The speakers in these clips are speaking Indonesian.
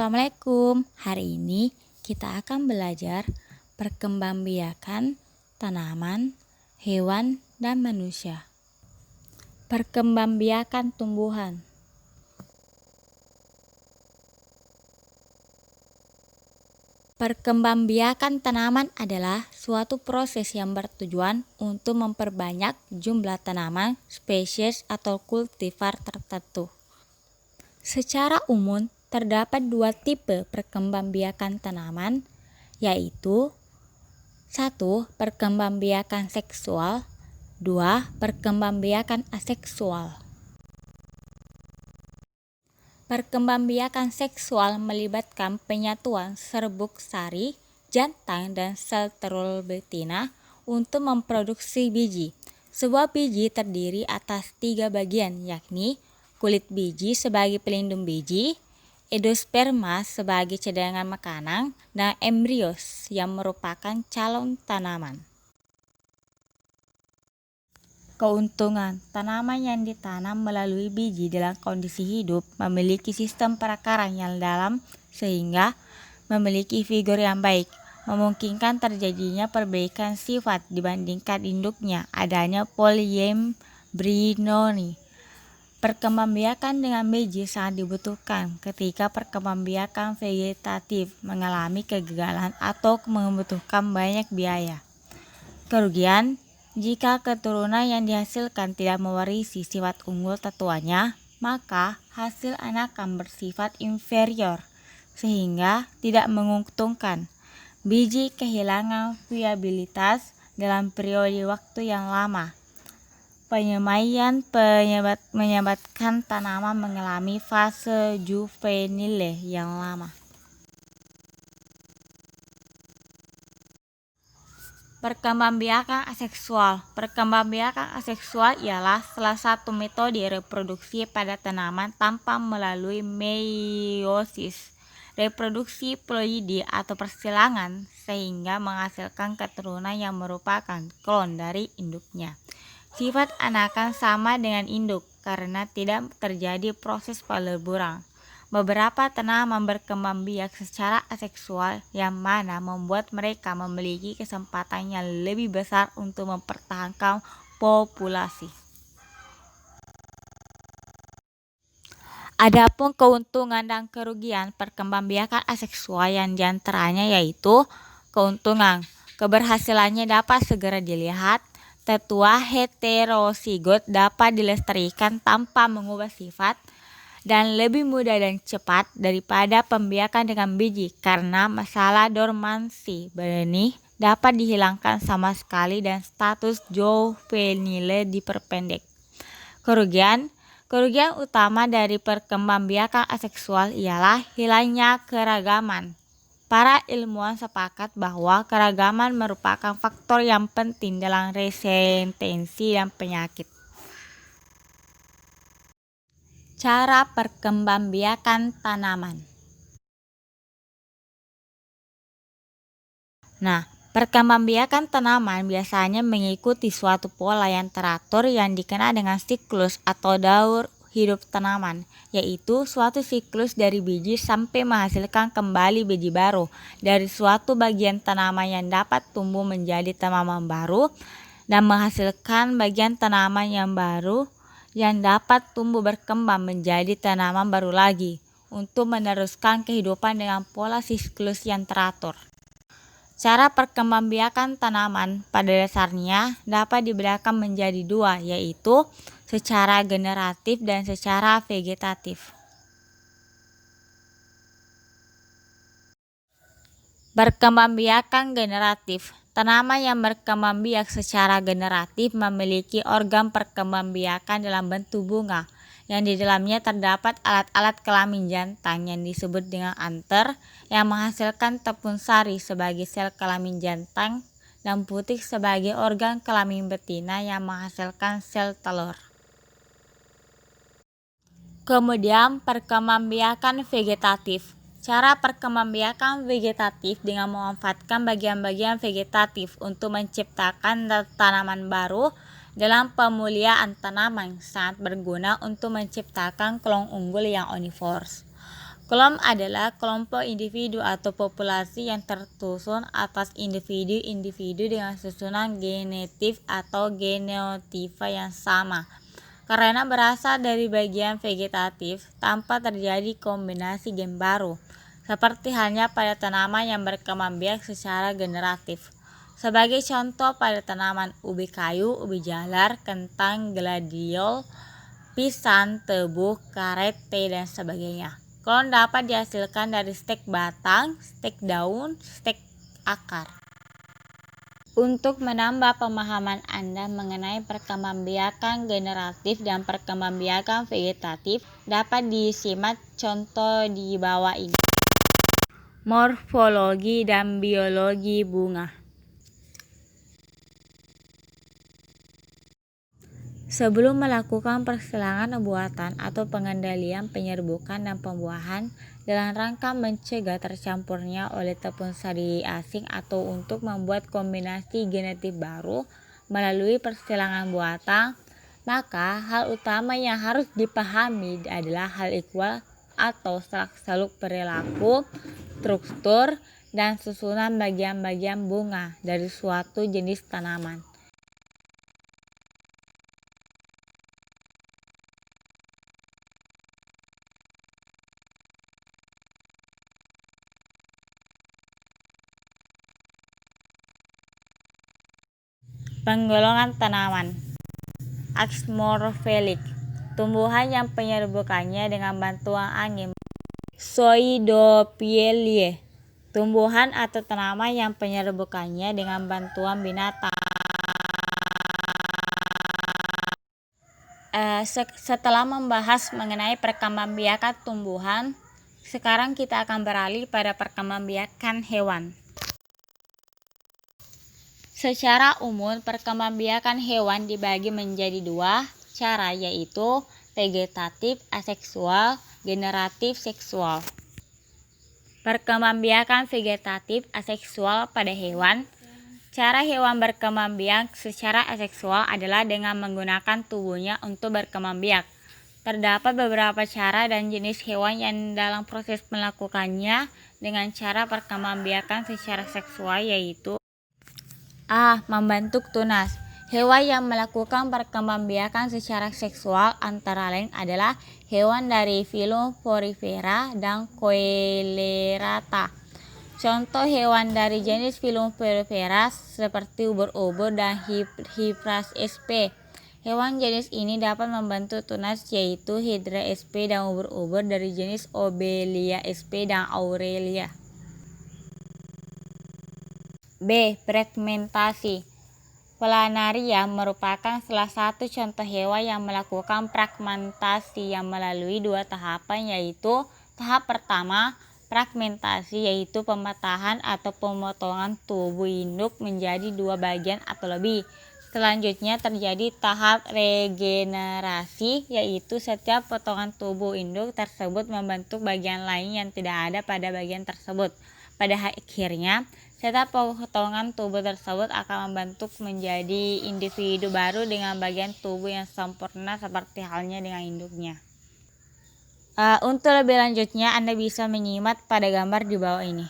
Assalamualaikum. Hari ini kita akan belajar perkembangbiakan tanaman, hewan, dan manusia. Perkembangbiakan tumbuhan. Perkembangbiakan tanaman adalah suatu proses yang bertujuan untuk memperbanyak jumlah tanaman, spesies, atau kultivar tertentu. Secara umum, terdapat dua tipe perkembangbiakan tanaman, yaitu 1. Perkembangbiakan seksual, 2. Perkembangbiakan aseksual. Perkembangbiakan seksual melibatkan penyatuan serbuk sari, jantan, dan sel telur betina untuk memproduksi biji. Sebuah biji terdiri atas 3 bagian, yakni kulit biji sebagai pelindung biji, endosperma sebagai cadangan makanan, dan embryos yang merupakan calon tanaman. Keuntungan, tanaman yang ditanam melalui biji dalam kondisi hidup memiliki sistem perakaran yang dalam sehingga memiliki figur yang baik, memungkinkan terjadinya perbaikan sifat dibandingkan induknya, adanya polyembryony. Perkembangbiakan dengan biji sangat dibutuhkan ketika perkembangbiakan vegetatif mengalami kegagalan atau membutuhkan banyak biaya. Kerugian, jika keturunan yang dihasilkan tidak mewarisi sifat unggul tetuanya, maka hasil anakan bersifat inferior, sehingga tidak menguntungkan. Biji kehilangan viabilitas dalam periode waktu yang lama. Penyemaian menyebabkan tanaman mengalami fase juvenile yang lama. Perkembangbiakan aseksual. Perkembangbiakan aseksual ialah salah satu metode reproduksi pada tanaman tanpa melalui meiosis, reproduksi ploidi atau persilangan, sehingga menghasilkan keturunan yang merupakan klon dari induknya. Sifat anakan sama dengan induk karena tidak terjadi proses peleburan. Beberapa tanaman berkembang biak secara aseksual yang mana membuat mereka memiliki kesempatan yang lebih besar untuk mempertahankan populasi. Adapun keuntungan dan kerugian perkembangbiakan aseksual yang diantaranya yaitu keuntungan, keberhasilannya dapat segera dilihat. Tetua heterozigot dapat dilestarikan tanpa mengubah sifat dan lebih mudah dan cepat daripada pembiakan dengan biji karena masalah dormansi benih dapat dihilangkan sama sekali dan status juvenile diperpendek. Kerugian utama dari perkembangbiakan aseksual ialah hilangnya keragaman. Para ilmuwan sepakat bahwa keragaman merupakan faktor yang penting dalam resistensi dan penyakit. Cara perkembangbiakan tanaman. Perkembangbiakan tanaman biasanya mengikuti suatu pola yang teratur yang dikenal dengan siklus atau daur hidup tanaman, yaitu suatu siklus dari biji sampai menghasilkan kembali biji baru dari suatu bagian tanaman yang dapat tumbuh menjadi tanaman baru dan menghasilkan bagian tanaman yang baru yang dapat tumbuh berkembang menjadi tanaman baru lagi untuk meneruskan kehidupan dengan pola siklus yang teratur. Cara perkembangbiakan tanaman pada dasarnya dapat dibedakan menjadi dua, yaitu secara generatif dan secara vegetatif. Perkembangbiakan generatif. Tanaman yang berkembang biak secara generatif memiliki organ perkembangbiakan dalam bentuk bunga, yang di dalamnya terdapat alat-alat kelamin jantan yang disebut dengan anther, yang menghasilkan tepung sari sebagai sel kelamin jantan dan putik sebagai organ kelamin betina yang menghasilkan sel telur. Kemudian perkembangbiakan vegetatif. Cara perkembangbiakan vegetatif dengan memanfaatkan bagian-bagian vegetatif untuk menciptakan tanaman baru dalam pemuliaan tanaman sangat berguna untuk menciptakan klon unggul yang omnivores. Kolom adalah kelompok individu atau populasi yang tersusun atas individu-individu dengan susunan genetif atau genotipe yang sama. Karena berasal dari bagian vegetatif tanpa terjadi kombinasi gen baru, seperti halnya pada tanaman yang berkembang biak secara generatif. Sebagai contoh pada tanaman ubi kayu, ubi jalar, kentang, gladiol, pisang, tebu, karet, teh, dan sebagainya. Klon dapat dihasilkan dari stek batang, stek daun, stek akar. Untuk menambah pemahaman Anda mengenai perkembangbiakan generatif dan perkembangbiakan vegetatif, dapat disimak contoh di bawah ini. Morfologi dan biologi bunga. Sebelum melakukan persilangan buatan atau pengendalian penyerbukan dan pembuahan dalam rangka mencegah tercampurnya oleh tepung sari asing atau untuk membuat kombinasi genetik baru melalui persilangan buatan, maka hal utama yang harus dipahami adalah hal ikhwal atau seluk-seluk perilaku, struktur, dan susunan bagian-bagian bunga dari suatu jenis tanaman. Penggolongan tanaman. Asmorphilik, tumbuhan yang penyerbukannya dengan bantuan angin. Pseudophiliae, tumbuhan atau tanaman yang penyerbukannya dengan bantuan binatang. Setelah membahas mengenai perkembangbiakan tumbuhan, sekarang kita akan beralih pada perkembangbiakan hewan. Secara umum, perkembangbiakan hewan dibagi menjadi dua cara, yaitu vegetatif aseksual, generatif seksual. Perkembangbiakan vegetatif aseksual pada hewan. Cara hewan berkembang biak secara aseksual adalah dengan menggunakan tubuhnya untuk berkembang biak. Terdapat beberapa cara dan jenis hewan yang dalam proses melakukannya dengan cara perkembangbiakan secara seksual, yaitu A. Membentuk tunas. Hewan yang melakukan perkembangbiakan secara seksual antara lain adalah hewan dari filum Porifera dan Coelerata. Contoh hewan dari jenis filum Porifera seperti ubur-ubur dan Hyphalis sp. Hewan jenis ini dapat membentuk tunas, yaitu Hydra sp, dan ubur-ubur dari jenis Obelia sp dan Aurelia. B. Fragmentasi. Planaria merupakan salah satu contoh hewan yang melakukan fragmentasi yang melalui dua tahapan, yaitu tahap pertama, fragmentasi, yaitu pematahan atau pemotongan tubuh induk menjadi dua bagian atau lebih. Selanjutnya terjadi tahap regenerasi, yaitu setiap potongan tubuh induk tersebut membentuk bagian lain yang tidak ada pada bagian tersebut. Pada akhirnya, setiap potongan tubuh tersebut akan membentuk menjadi individu baru dengan bagian tubuh yang sempurna seperti halnya dengan induknya. Untuk lebih lanjutnya, Anda bisa menyimak pada gambar di bawah ini.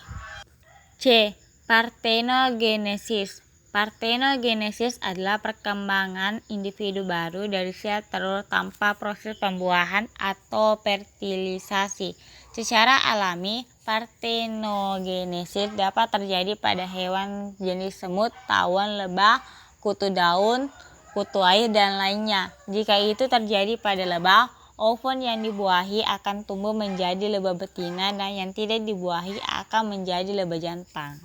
C. Parthenogenesis. Parthenogenesis adalah perkembangan individu baru dari sel telur tanpa proses pembuahan atau fertilisasi. Secara alami, parthenogenesis dapat terjadi pada hewan jenis semut, tawon, lebah, kutu daun, kutu air, dan lainnya. Jika itu terjadi pada lebah, ovum yang dibuahi akan tumbuh menjadi lebah betina, dan yang tidak dibuahi akan menjadi lebah jantan.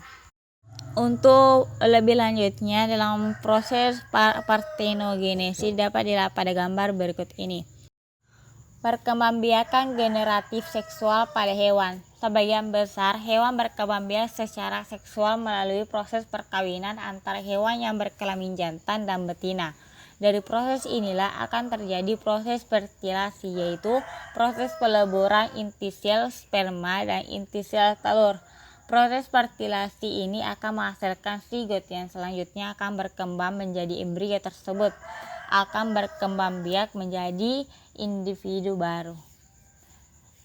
Untuk lebih lanjutnya dalam proses parthenogenesis dapat dilihat pada gambar berikut ini. Perkembangbiakan generatif seksual pada hewan. Sebagian besar hewan berkembang biak secara seksual melalui proses perkawinan antara hewan yang berkelamin jantan dan betina. Dari proses inilah akan terjadi proses fertilasi, yaitu proses peleburan inti sel sperma dan inti sel telur. Proses fertilasi ini akan menghasilkan zigot yang selanjutnya akan berkembang menjadi embrio tersebut akan berkembang biak menjadi individu baru.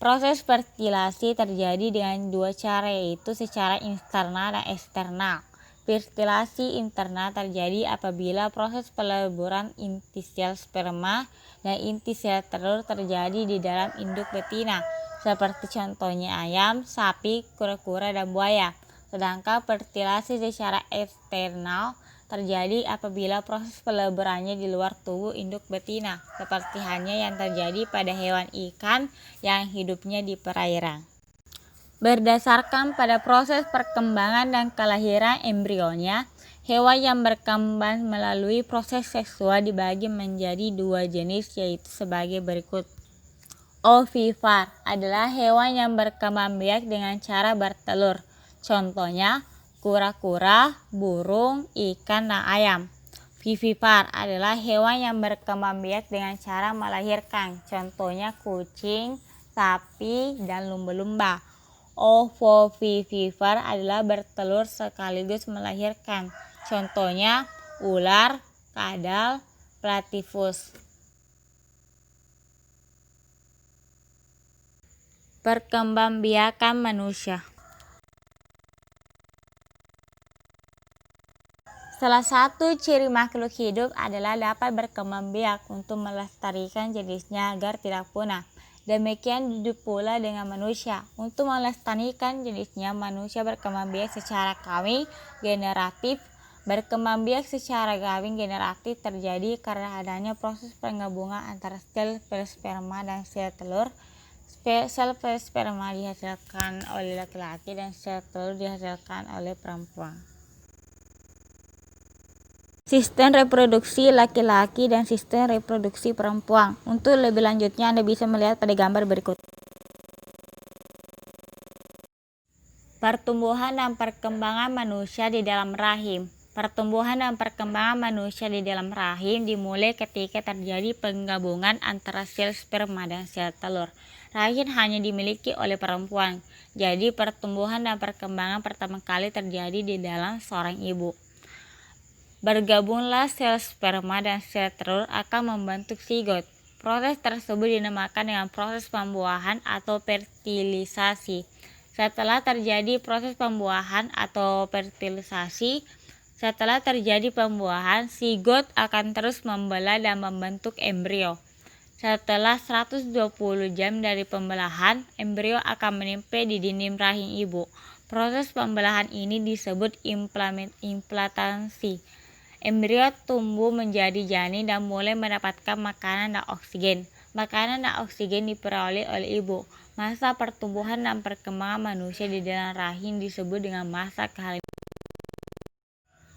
Proses fertilasi terjadi dengan dua cara, yaitu secara internal dan eksternal. Fertilasi internal terjadi apabila proses peleburan inti sel sperma dan inti sel telur terjadi di dalam induk betina, seperti contohnya ayam, sapi, kura-kura, dan buaya. Sedangkan fertilasi secara eksternal terjadi apabila proses peleburannya di luar tubuh induk betina, seperti halnya yang terjadi pada hewan ikan yang hidupnya di perairan. Berdasarkan pada proses perkembangan dan kelahiran embrionya, hewan yang berkembang melalui proses seksual dibagi menjadi dua jenis, yaitu sebagai berikut. Ovipar adalah hewan yang berkembang biak dengan cara bertelur. Contohnya kura-kura, burung, ikan, dan ayam. Vivipar adalah hewan yang berkembang biak dengan cara melahirkan. Contohnya kucing, sapi, dan lumba-lumba. Ovovivipar adalah bertelur sekaligus melahirkan. Contohnya ular, kadal, platypus. Perkembangbiakan manusia. Salah satu ciri makhluk hidup adalah dapat berkembang biak untuk melestarikan jenisnya agar tidak punah. Demikian pula dengan manusia. Untuk melestarikan jenisnya, manusia berkembang biak secara kawin generatif. Berkembang biak secara kawin generatif terjadi karena adanya proses penggabungan antara sel sperma dan sel telur. Sel sperma dihasilkan oleh laki-laki dan sel telur dihasilkan oleh perempuan. Sistem reproduksi laki-laki dan sistem reproduksi perempuan. Untuk lebih lanjutnya Anda bisa melihat pada gambar berikut. Pertumbuhan dan perkembangan manusia di dalam rahim. Pertumbuhan dan perkembangan manusia di dalam rahim dimulai ketika terjadi penggabungan antara sel sperma dan sel telur. Rahim hanya dimiliki oleh perempuan, jadi pertumbuhan dan perkembangan pertama kali terjadi di dalam seorang ibu. Bergabunglah sel sperma dan sel telur akan membentuk zigot. Proses tersebut dinamakan dengan proses pembuahan atau fertilisasi. Setelah terjadi proses pembuahan atau fertilisasi, zigot akan terus membelah dan membentuk embrio. Setelah 120 jam dari pembelahan, embrio akan menempel di dinding rahim ibu. Proses pembelahan ini disebut implantasi. Embrio tumbuh menjadi janin dan mulai mendapatkan makanan dan oksigen. Makanan dan oksigen diperoleh oleh ibu. Masa pertumbuhan dan perkembangan manusia di dalam rahim disebut dengan masa kehamilan.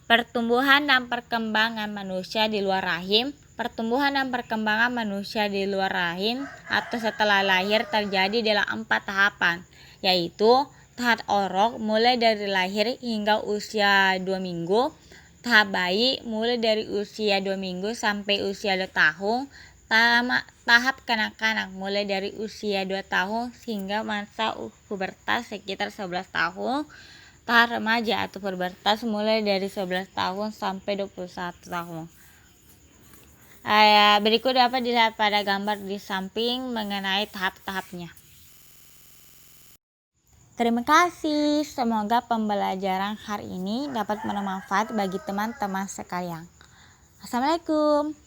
Pertumbuhan dan perkembangan manusia di luar rahim. Pertumbuhan dan perkembangan manusia di luar rahim atau setelah lahir terjadi dalam 4 tahapan, yaitu tahap orok mulai dari lahir hingga usia 2 minggu, tahap bayi mulai dari usia 2 minggu sampai usia 2 tahun, tahap kanak-kanak mulai dari usia 2 tahun hingga masa pubertas sekitar 11 tahun, tahap remaja atau pubertas mulai dari 11 tahun sampai 21 tahun. Berikut dapat dilihat pada gambar di samping mengenai tahap-tahapnya. Terima kasih, semoga pembelajaran hari ini dapat bermanfaat bagi teman-teman sekalian. Assalamualaikum.